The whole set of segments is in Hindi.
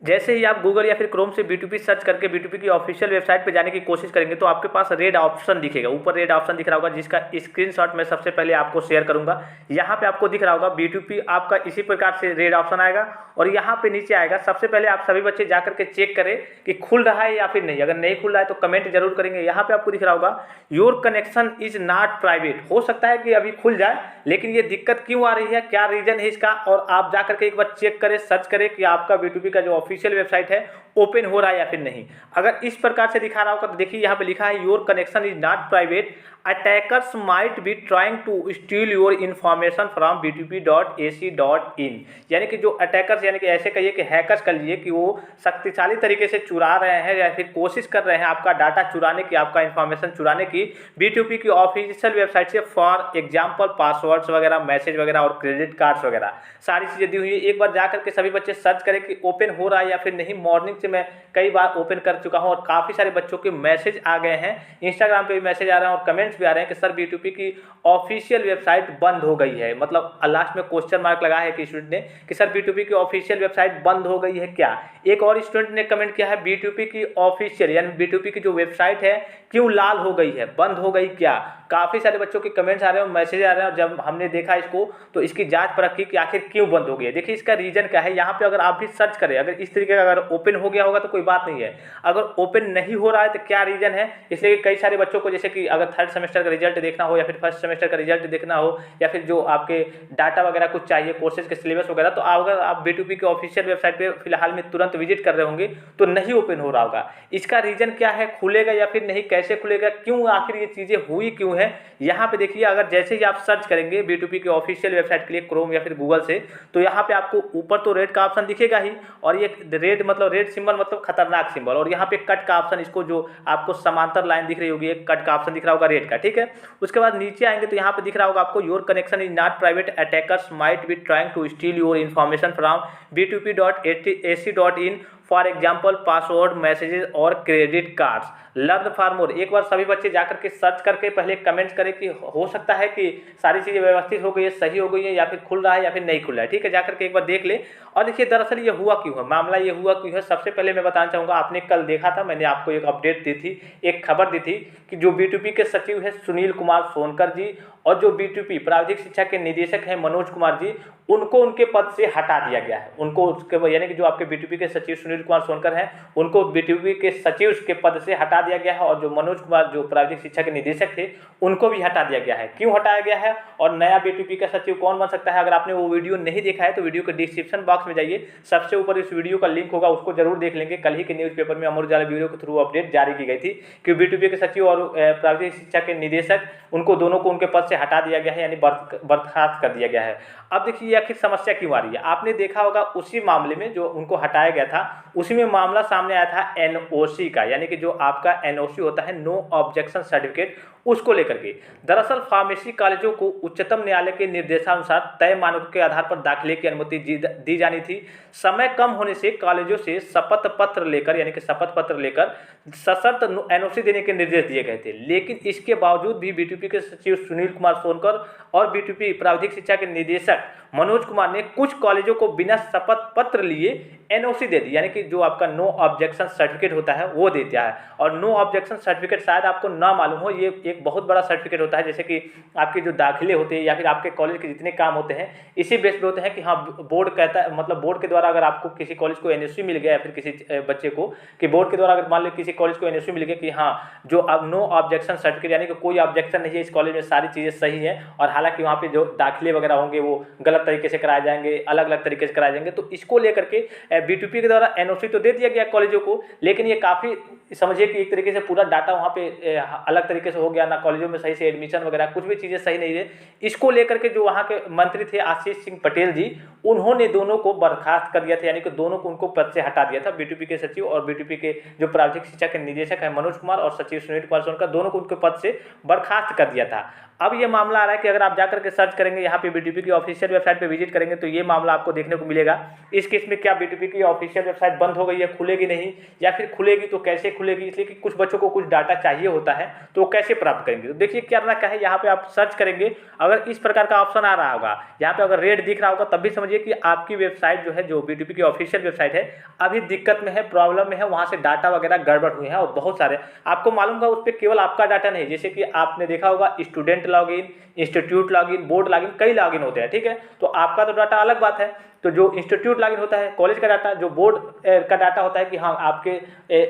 जैसे ही आप गूगल या फिर क्रोम से B2P सर्च करके B2P की ऑफिशियल वेबसाइट पे जाने की कोशिश करेंगे तो आपके पास रेड ऑप्शन दिखेगा, ऊपर रेड ऑप्शन दिख रहा होगा, जिसका स्क्रीनशॉट मैं सबसे पहले आपको शेयर करूंगा। यहाँ पे आपको दिख रहा होगा B2P आपका इसी प्रकार से रेड ऑप्शन आएगा और यहाँ पे नीचे आएगा। सबसे पहले आप सभी बच्चे जाकर के चेक करें कि खुल रहा है या फिर नहीं। अगर नहीं खुल रहा है तो कमेंट जरूर करेंगे। यहाँ पे आपको दिख रहा होगा your connection is not private. हो सकता है कि अभी खुल जाए, लेकिन ये दिक्कत क्यों आ रही है, क्या रीजन है इसका, और आप जाकर के एक बार चेक करें, सर्च करें कि आपका B2P का जो ऑफिशियल वेबसाइट है ओपन हो रहा है या फिर नहीं। अगर इस प्रकार से दिखा रहा होगा तो देखिए यहाँ पे लिखा है your connection is not private, attackers might be trying to steal your information from B2P.ac.in। यानी कि जो अटैकर्स, यानी कि ऐसे कहिए कि हैकर्स कर लिए कि वो शक्तिशाली तरीके से चुरा रहे हैं या फिर कोशिश कर रहे हैं आपका डाटा चुराने की, आपका इन्फॉर्मेशन चुराने की B2P की ऑफिशियल वेबसाइट से। फॉर एग्जाम्पल पासवर्ड्स वगैरह, मैसेज वगैरह और क्रेडिट कार्ड्स वगैरह सारी चीज़ें दी हुई है। एक बार जाकर के सभी बच्चे सर्च करें कि ओपन हो रहा है या फिर नहीं। मॉर्निंग से मैं कई बार ओपन कर चुका हूं और काफ़ी सारे बच्चों के मैसेज आ गए हैं, इंस्टाग्राम पे भी मैसेज आ रहे हैं और कमेंट्स भी आ रहे हैं कि सर B2P की ऑफिशियल वेबसाइट बंद हो गई है। मतलब लास्ट में क्वेश्चन मार्क लगा है कि स्टूडेंट ने कि सर B2P की ऑफिशियल वेबसाइट बंद हो गई है क्या। एक और स्टूडेंट ने कमेंट किया है B2P की ऑफिशियल यानी B2P की जो वेबसाइट है क्यों लाल हो गई है, बंद हो गई क्या। काफ़ी सारे बच्चों के कमेंट्स आ रहे हैं, मैसेज आ रहे हैं और जब हमने देखा इसको तो इसकी जांच परख की कि आखिर क्यों बंद हो गई है। देखिए इसका रीजन क्या है। यहाँ पे अगर आप भी सर्च करें, अगर इस तरीके का अगर ओपन हो गया होगा तो कोई बात नहीं है, अगर ओपन नहीं हो रहा है तो क्या रीजन है। इसलिए कई सारे बच्चों को जैसे कि अगर थर्ड सेमेस्टर का रिजल्ट देखना हो या फिर फर्स्ट सेमेस्टर का रिजल्ट देखना हो या फिर जो आपके डाटा वगैरह कुछ चाहिए, कोर्सेज के सिलेबस वगैरह, तो अगर आप B2P की ऑफिशियल वेबसाइट पे फिलहाल में तुरंत विजिट कर रहे होंगे तो नहीं ओपन हो रहा होगा। इसका रीजन क्या है, खुलेगा या फिर नहीं, कैसे खुलेगा, क्यों आखिर ये चीज़ें हुई क्यों है। यहाँ पे देखिए अगर जैसे ही आप सर्च करेंगे B2P की ऑफिशियल वेबसाइट के लिए क्रोम या फिर गूगल से, तो यहाँ पे आपको ऊपर तो रेड का ऑप्शन दिखेगा ही, और ये रेड मतलब रेड सिंबल मतलब खतरनाक सिंबल, और यहाँ पे कट का ऑप्शन, इसको जो आपको समांतर लाइन दिख रही होगी एक कट का ऑप्शन दिख रहा होगा रेड का, ठीक है। उसके बाद नीचे आएंगे तो यहाँ पे दिख रहा होगा आपको your connection is not private, attackers might be trying to steal your information from B2P.ac.in for example password, messages और credit cards. Learn for more. एक बार सभी बच्चे जाकर के सर्च करके पहले कमेंट्स करें कि हो सकता है कि सारी चीज़ें व्यवस्थित हो गई है, सही हो गई है, या फिर खुल रहा है या फिर नहीं खुल रहा है, ठीक है। जाकर के एक बार देख ले। और देखिए दरअसल ये हुआ क्यों है, मामला ये हुआ क्यों है, सबसे पहले मैं बताना चाहूँगा। आपने कल देखा था, मैंने आपको एक अपडेट दी थी, एक खबर दी थी कि जो B2P के सचिव है सुनील कुमार सोनकर जी और जो B2P प्राविधिक शिक्षा के निदेशक हैं मनोज कुमार जी, उनको उनके पद से हटा दिया गया है। उनको उसके यानी कि जो आपके B2P के सचिव सुनील कुमार सोनकर हैं उनको B2P के सचिव के पद से हटा दिया गया है, और जो मनोज कुमार जो प्राविधिक शिक्षा के निदेशक थे उनको भी हटा दिया गया है। क्यों हटाया गया है और नया B2P का सचिव कौन बन सकता है, अगर आपने वो वीडियो नहीं देखा है तो वीडियो के डिस्क्रिप्शन बॉक्स में जाइए, सबसे ऊपर इस वीडियो का लिंक होगा, उसको जरूर देख लेंगे। कल ही के न्यूज़पेपर में अमर उजाला ब्यूरो के थ्रू अपडेट जारी की गई थी कि B2P के सचिव और प्राविधिक शिक्षा के निदेशक उनको दोनों को उनके पद से हटा दिया गया है, यानी बर्खास्त कर दिया गया है। अब देखिए आखिर समस्या क्यों आ रही है। आपने देखा होगा उसी मामले में जो उनको हटाया गया था उसी में मामला सामने आया था NOC का, यानी कि जो आपका NOC होता है नो ऑब्जेक्शन सर्टिफिकेट, उसको लेकर के। दरअसल फार्मेसी कॉलेजों को उच्चतम न्यायालय के निर्देशानुसार तय मानकों के आधार पर दाखिले की अनुमति दी जानी थी। समय कम होने से कॉलेजों से शपथ पत्र लेकर यानी कि शपथ पत्र लेकर सशर्त NOC देने के निर्देश दिए गए थे, लेकिन इसके बावजूद भी B2P के सचिव सुनील कुमार सोनकर और B2P प्राविधिक शिक्षा के निदेशक मनोज कुमार ने कुछ कॉलेजों को बिना शपथ पत्र लिए NOC दे दी, यानी कि जो आपका नो ऑब्जेक्शन सर्टिफिकेट होता है वो दे दिया है। और नो ऑब्जेक्शन सर्टिफिकेट शायद आपको ना मालूम हो, ये एक बहुत बड़ा सर्टिफिकेट होता है। जैसे कि आपके जो दाखिले होते हैं या फिर आपके कॉलेज के जितने काम होते हैं इसी बेस पे होते हैं कि हाँ बोर्ड कहता है, मतलब बोर्ड के द्वारा अगर आपको किसी कॉलेज को NOC मिल गया या फिर किसी बच्चे को कि बोर्ड के द्वारा अगर मान लो किसी कॉलेज को NOC मिल गया कि हाँ जो अब नो ऑब्जेक्शन सर्टिफिकेट यानी कि कोई ऑब्जेक्शन नहीं है, इस कॉलेज में सारी चीज़ें सही है, और हालांकि वहाँ पे जो दाखिले वगैरह होंगे वो गलत तरीके से कराए जाएंगे, अलग अलग तरीके से कराए जाएंगे, तो इसको लेकर के B2P के द्वारा NOC तो दे दिया गया कॉलेजों को, लेकिन ये काफ़ी समझिए कि एक तरीके से पूरा डाटा वहाँ पे अलग तरीके से हो गया ना, कॉलेजों में सही से एडमिशन वगैरह कुछ भी चीज़ें सही नहीं है। इसको लेकर के जो वहाँ के मंत्री थे आशीष सिंह पटेल जी, उन्होंने दोनों को बर्खास्त कर दिया था, यानी कि दोनों को उनको पद से हटा दिया था। B2P के सचिव और B2P के जो प्राविधिक शिक्षा के निदेशक है मनोज कुमार और सचिव सुनील कुमार सोनकर, दोनों को उनके पद से बर्खास्त कर दिया था। अब ये मामला आ रहा है कि अगर आप जाकर के सर्च करेंगे यहाँ पे B2P की ऑफिशियल वेबसाइट पे विजिट करेंगे तो ये मामला आपको देखने को मिलेगा। इस केस में क्या B2P की ऑफिशियल वेबसाइट बंद हो गई है, खुलेगी नहीं, या फिर खुलेगी तो कैसे खुलेगी, इसलिए कि कुछ बच्चों को कुछ डाटा चाहिए होता है तो वो कैसे प्राप्त करेंगे। तो देखिए करना क्या है, यहाँ पे आप सर्च करेंगे, अगर इस प्रकार का ऑप्शन आ रहा होगा, यहाँ पे अगर रेड दिख रहा होगा, तब भी समझिए कि आपकी वेबसाइट जो है, जो B2P की ऑफिशियल वेबसाइट है, अभी दिक्कत में है, प्रॉब्लम में है, वहाँ से डाटा वगैरह गड़बड़ हुए हैं। और बहुत सारे आपको मालूम होगा उस पर केवल आपका डाटा नहीं, जैसे कि आपने देखा होगा student login, institute login, board login, कई लॉगिन होते हैं, ठीक है। तो आपका तो डाटा अलग बात है, तो जो इंस्टीट्यूट लॉगिन होता है कॉलेज का डाटा, जो बोर्ड का डाटा होता है कि हाँ आपके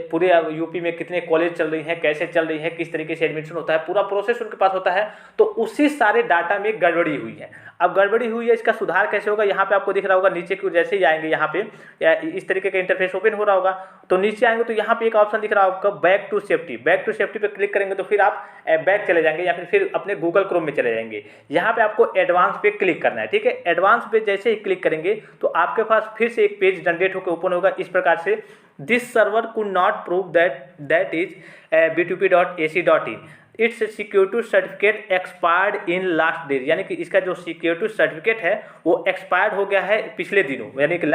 पूरे यूपी में कितने कॉलेज चल रही हैं, कैसे चल रही है, किस तरीके से एडमिशन होता है, पूरा प्रोसेस उनके पास होता है। तो उसी सारे डाटा में गड़बड़ी हुई है। अब गड़बड़ी हुई है, इसका सुधार कैसे होगा, यहाँ पे आपको दिख रहा होगा नीचे की जैसे ही आएंगे, यहाँ पे इस तरीके का इंटरफेस ओपन हो रहा होगा, तो नीचे आएंगे तो यहाँ पे एक ऑप्शन दिख रहा होगा back to safety. Back to safety पे क्लिक करेंगे तो फिर आप बैक चले जाएंगे या फिर अपने गूगल क्रोम में चले जाएंगे। यहाँ पे आपको एडवांस पे क्लिक करना है, ठीक है। एडवांस पे जैसे ही क्लिक करेंगे तो आपके पास फिर से एक पेज जनरेट होकर ओपन होगा इस प्रकार से, this server could not prove that is b2p.ac.in it's security certificate expired in last days, यानी कि इसका जो सिक्योरिटी सर्टिफिकेट है वो एक्सपायर्ड हो गया है पिछले दिनों, यानी कि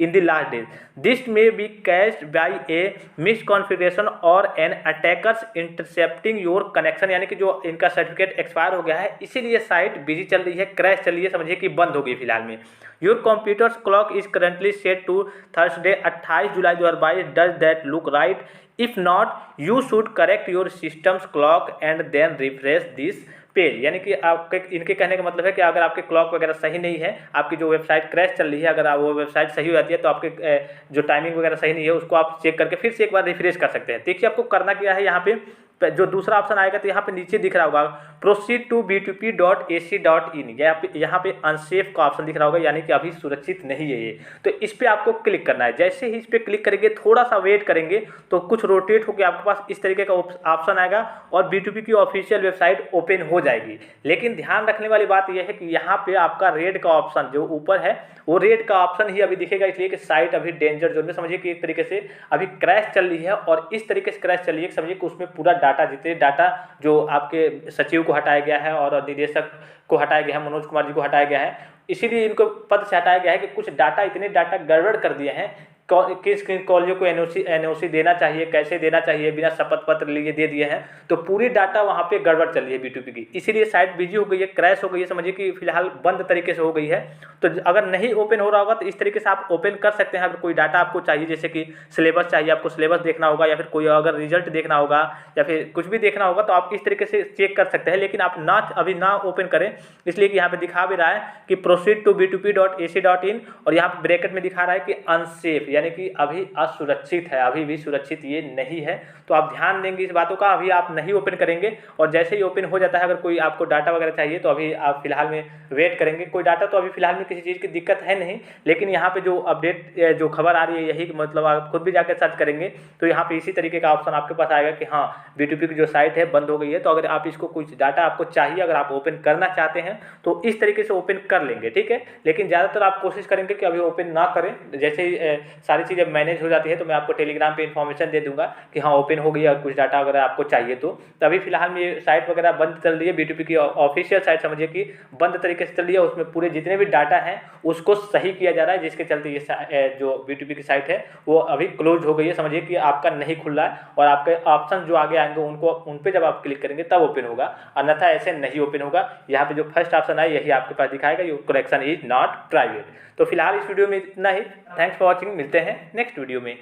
in the last days. This may be caused by a misconfiguration और an attackers intercepting your connection, यानी कि जो इनका सर्टिफिकेट एक्सपायर हो गया है इसीलिए साइट बिजी चल रही है, क्रैश चल रही है, समझिए कि बंद हो गई फिलहाल में। Your computer's clock is currently set to Thursday 28 July 2022, does that look right? If not you should correct your system's clock and then refresh this page, यानी कि आपके इनके कहने का मतलब है कि अगर आपके क्लॉक वगैरह सही नहीं है, आपकी जो वेबसाइट क्रैश चल रही है, अगर वो वेबसाइट सही हो जाती है तो आपके जो टाइमिंग वगैरह सही नहीं है उसको आप चेक करके फिर से एक बार रिफ्रेश कर सकते हैं। देखिए आपको करना क्या है, यहाँ पे जो दूसरा ऑप्शन आएगा तो यहाँ पे नीचे दिख रहा होगा प्रोसीड टू b2p.ac.in, यहाँ पे अनसेफ का ऑप्शन दिख रहा होगा, यानी कि अभी सुरक्षित नहीं है ये, तो इस पर आपको क्लिक करना है। जैसे ही इस पर क्लिक करेंगे, थोड़ा सा वेट करेंगे तो कुछ रोटेट होकर आपके पास इस तरीके का ऑप्शन आएगा और B2P की ऑफिशियल वेबसाइट ओपन हो जाएगी। लेकिन ध्यान रखने वाली बात यह है कि यहाँ पे आपका रेड का ऑप्शन जो ऊपर है वो रेड का ऑप्शन ही अभी दिखेगा, इसलिए कि साइट अभी डेंजर जोन में, समझिए कि एक तरीके से अभी क्रैश चल रही है। और इस तरीके से क्रैश चल रही है समझिए कि उसमें पूरा डाटा, जितने डाटा जो आपके सचिव को हटाया गया है और निदेशक को हटाया गया है, मनोज कुमार जी को हटाया गया है, इसीलिए इनको पद से हटाया गया है कि कुछ डाटा, इतने डाटा गड़बड़ कर दिए हैं, किस किस कॉलेजों को एनओसी देना चाहिए, कैसे देना चाहिए, बिना शपथ पत्र लिए दे दिए हैं, तो पूरी डाटा वहाँ पे गड़बड़ चल रही है B2P की, इसीलिए साइट बिजी हो गई है, क्रैश हो गई है, समझिए कि फिलहाल बंद तरीके से हो गई है। तो अगर नहीं ओपन हो रहा होगा तो इस तरीके से आप ओपन कर सकते हैं। अगर कोई डाटा आपको चाहिए, जैसे कि सिलेबस चाहिए, आपको सिलेबस देखना होगा, या फिर कोई अगर रिजल्ट देखना होगा, या फिर कुछ भी देखना होगा, तो आप इस तरीके से चेक कर सकते हैं। लेकिन आप अभी ना ओपन करें, इसलिए कि यहाँ पे दिखा भी रहा है कि प्रोसीड टू b2p.ac.in और यहाँ पे ब्रैकेट में दिखा रहा है कि अनसेफ, यानी कि अभी असुरक्षित है, अभी भी सुरक्षित ये नहीं है। तो आप ध्यान देंगे इस बातों का, अभी आप नहीं ओपन करेंगे और जैसे ही ओपन हो जाता है, अगर कोई आपको डाटा वगैरह चाहिए तो अभी आप फिलहाल में वेट करेंगे। कोई डाटा तो अभी फिलहाल में किसी चीज़ की दिक्कत है नहीं, लेकिन यहाँ पे जो अपडेट जो खबर आ रही है यही, मतलब आप खुद भी जाकर सर्च करेंगे तो यहाँ पे इसी तरीके का ऑप्शन आपके पास आएगा कि हाँ B2P की जो साइट है बंद हो गई है। तो अगर आप इसको कुछ डाटा आपको चाहिए, अगर आप ओपन करना चाहते हैं तो इस तरीके से ओपन कर लेंगे, ठीक है। लेकिन ज़्यादातर आप कोशिश करेंगे कि अभी ओपन ना करें, जैसे ही सारी चीज़ें मैनेज हो जाती है तो मैं आपको टेलीग्राम पे इन्फॉर्मेशन दे दूंगा कि हाँ ओपन हो गई है और कुछ डाटा अगर आपको चाहिए तो। अभी फिलहाल में ये साइट वगैरह बंद चल रही है, B2P की ऑफिशियल साइट समझिए कि बंद तरीके से चल रही है, उसमें पूरे जितने भी डाटा हैं उसको सही किया जा रहा है, जिसके चलते ये जो B2P की साइट है वो अभी क्लोज हो गई है, समझिए कि आपका नहीं खुल रहा है। और आपके ऑप्शन जो आगे आएंगे उन पर जब आप क्लिक करेंगे तब ओपन होगा, अन्यथा ऐसे नहीं ओपन होगा। यहाँ पे जो फर्स्ट ऑप्शन है यही आपके पास दिखाएगा, your connection is not private. तो फिलहाल इस वीडियो में इतना ही। थैंक्स फॉर वॉचिंग, मिलते हैं नेक्स्ट वीडियो में।